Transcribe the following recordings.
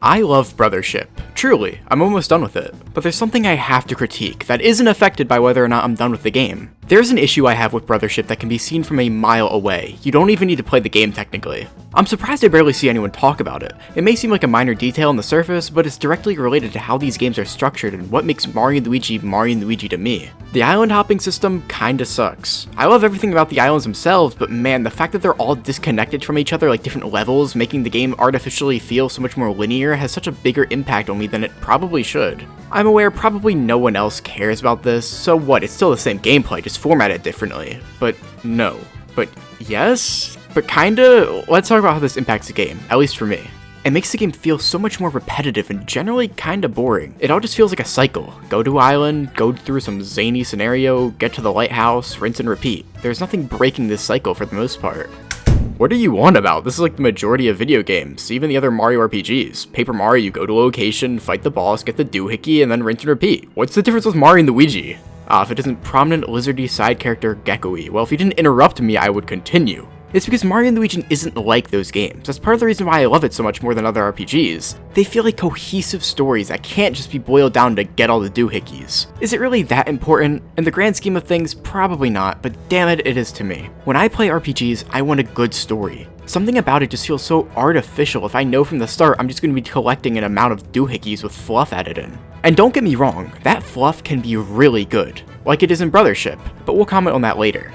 I love Brothership. Truly, I'm almost done with it. But there's something I have to critique that isn't affected by whether or not I'm done with the game. There's an issue I have with Brothership that can be seen from a mile away. You don't even need to play the game technically. I'm surprised I barely see anyone talk about it. It may seem like a minor detail on the surface, but it's directly related to how these games are structured and what makes Mario & Luigi to me. The island hopping system kinda sucks. I love everything about the islands themselves, but man, the fact that they're all disconnected from each other like different levels, making the game artificially feel so much more linear, has such a bigger impact on me than it probably should. I'm aware probably no one else cares about this, so what, it's still the same gameplay, just formatted differently. But no. But yes? But kinda? Let's talk about how this impacts the game, at least for me. It makes the game feel so much more repetitive and generally kinda boring. It all just feels like a cycle. Go to island, go through some zany scenario, get to the lighthouse, rinse and repeat. There's nothing breaking this cycle for the most part. What are you on about? This is like the majority of video games, even the other Mario RPGs. Paper Mario, you go to a location, fight the boss, get the doohickey, and then rinse and repeat. What's the difference with Mario and Luigi? If it isn't prominent lizardy side character Gecko-y. Well, if you didn't interrupt me, I would continue. It's because Mario & Luigi isn't like those games. That's part of the reason why I love it so much more than other RPGs. They feel like cohesive stories that can't just be boiled down to get all the doohickeys. Is it really that important? In the grand scheme of things, probably not, but damn it, it is to me. When I play RPGs, I want a good story. Something about it just feels so artificial if I know from the start I'm just going to be collecting an amount of doohickeys with fluff added in. And don't get me wrong, that fluff can be really good, like it is in Brothership, but we'll comment on that later.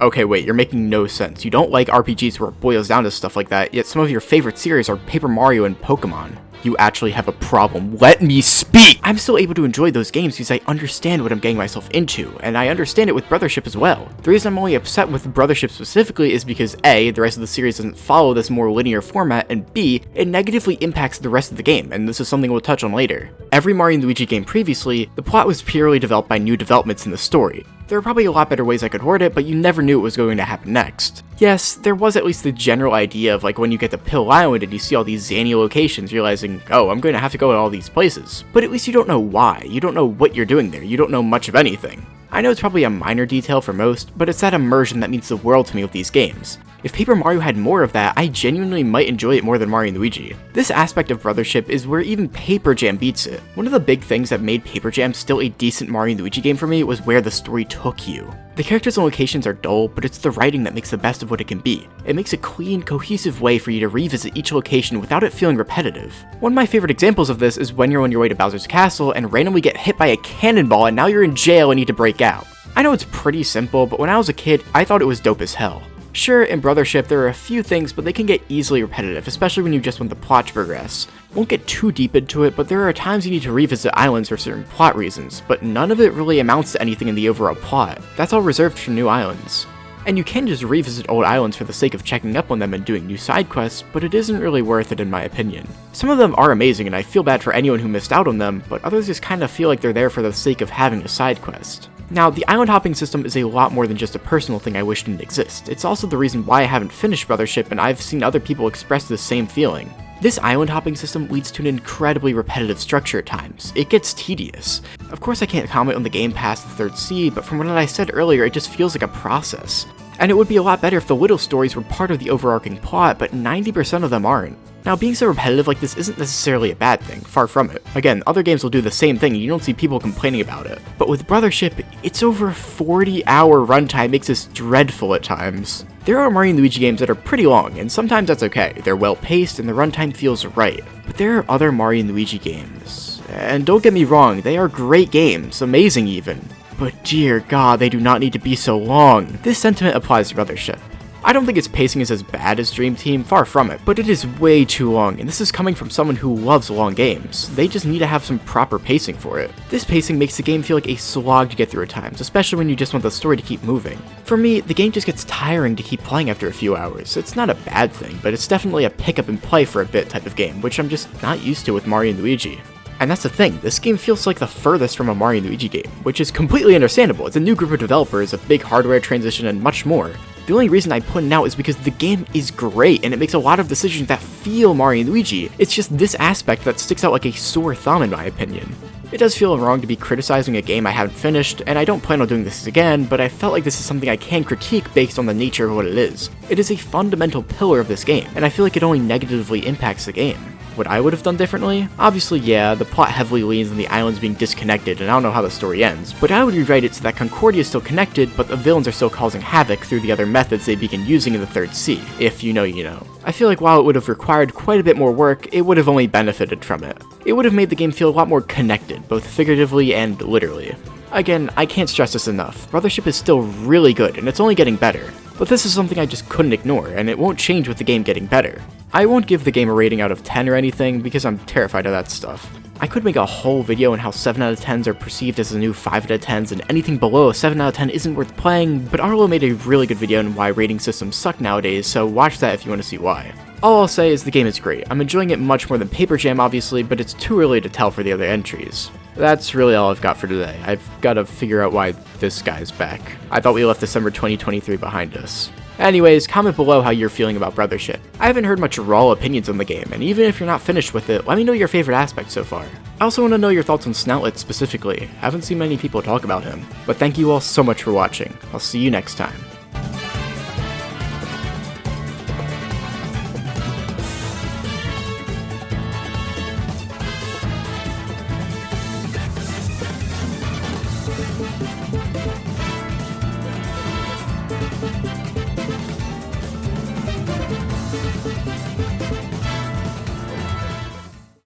Okay, wait, you're making no sense. You don't like RPGs where it boils down to stuff like that, yet some of your favorite series are Paper Mario and Pokemon. You actually have a problem. Let me speak! I'm still able to enjoy those games because I understand what I'm getting myself into, and I understand it with Brothership as well. The reason I'm only upset with Brothership specifically is because A, the rest of the series doesn't follow this more linear format, and B, it negatively impacts the rest of the game, and this is something we'll touch on later. Every Mario & Luigi game previously, the plot was purely developed by new developments in the story. There are probably a lot better ways I could word it, but you never knew what was going to happen next. Yes, there was at least the general idea of like when you get to Pill Island and you see all these zany locations, realizing, oh, I'm going to have to go to all these places. But at least you don't know why, you don't know what you're doing there, you don't know much of anything. I know it's probably a minor detail for most, but it's that immersion that means the world to me with these games. If Paper Mario had more of that, I genuinely might enjoy it more than Mario & Luigi. This aspect of Brothership is where even Paper Jam beats it. One of the big things that made Paper Jam still a decent Mario & Luigi game for me was where the story took you. The characters and locations are dull, but it's the writing that makes the best of what it can be. It makes a clean, cohesive way for you to revisit each location without it feeling repetitive. One of my favorite examples of this is when you're on your way to Bowser's Castle and randomly get hit by a cannonball and now you're in jail and need to break out. I know it's pretty simple, but when I was a kid, I thought it was dope as hell. Sure, in Brothership there are a few things, but they can get easily repetitive, especially when you just want the plot to progress. Won't get too deep into it, but there are times you need to revisit islands for certain plot reasons, but none of it really amounts to anything in the overall plot. That's all reserved for new islands. And you can just revisit old islands for the sake of checking up on them and doing new side quests, but it isn't really worth it in my opinion. Some of them are amazing and I feel bad for anyone who missed out on them, but others just kinda feel like they're there for the sake of having a side quest. Now, the island hopping system is a lot more than just a personal thing I wish didn't exist. It's also the reason why I haven't finished Brothership and I've seen other people express the same feeling. This island hopping system leads to an incredibly repetitive structure at times. It gets tedious. Of course I can't comment on the game past the third sea, but from what I said earlier, it just feels like a process. And it would be a lot better if the little stories were part of the overarching plot, but 90% of them aren't. Now, being so repetitive like this isn't necessarily a bad thing, far from it. Again, other games will do the same thing and you don't see people complaining about it. But with Brothership, it's over a 40-hour runtime makes this dreadful at times. There are Mario & Luigi games that are pretty long, and sometimes that's okay. They're well paced and the runtime feels right. But there are other Mario & Luigi games. And don't get me wrong, they are great games, amazing even. But dear god, they do not need to be so long. This sentiment applies to Brothership. I don't think its pacing is as bad as Dream Team, far from it, but it is way too long, and this is coming from someone who loves long games. They just need to have some proper pacing for it. This pacing makes the game feel like a slog to get through at times, especially when you just want the story to keep moving. For me, the game just gets tiring to keep playing after a few hours. It's not a bad thing, but it's definitely a pick up and play for a bit type of game, which I'm just not used to with Mario & Luigi. And that's the thing, this game feels like the furthest from a Mario & Luigi game, which is completely understandable. It's a new group of developers, a big hardware transition, and much more. The only reason I put it out is because the game is great, and it makes a lot of decisions that feel Mario & Luigi. It's just this aspect that sticks out like a sore thumb in my opinion. It does feel wrong to be criticizing a game I haven't finished, and I don't plan on doing this again, but I felt like this is something I can critique based on the nature of what it is. It is a fundamental pillar of this game, and I feel like it only negatively impacts the game. What I would have done differently? Obviously, yeah, the plot heavily leans on the islands being disconnected, and I don't know how the story ends, but I would rewrite it so that Concordia is still connected, but the villains are still causing havoc through the other methods they begin using in the Third Sea. If you know, you know. I feel like while it would have required quite a bit more work, it would have only benefited from it. It would have made the game feel a lot more connected, both figuratively and literally. Again, I can't stress this enough, Brothership is still really good, and it's only getting better. But this is something I just couldn't ignore, and it won't change with the game getting better. I won't give the game a rating out of 10 or anything, because I'm terrified of that stuff. I could make a whole video on how 7 out of 10s are perceived as the new 5 out of 10s, and anything below a 7 out of 10 isn't worth playing, but Arlo made a really good video on why rating systems suck nowadays, so watch that if you want to see why. All I'll say is the game is great. I'm enjoying it much more than Paper Jam obviously, but it's too early to tell for the other entries. That's really all I've got for today. I've got to figure out why this guy's back. I thought we left December 2023 behind us. Anyways, comment below how you're feeling about Brothership. I haven't heard much raw opinions on the game, and even if you're not finished with it, let me know your favorite aspect so far. I also want to know your thoughts on Snoutlet specifically. I haven't seen many people talk about him. But thank you all so much for watching. I'll see you next time.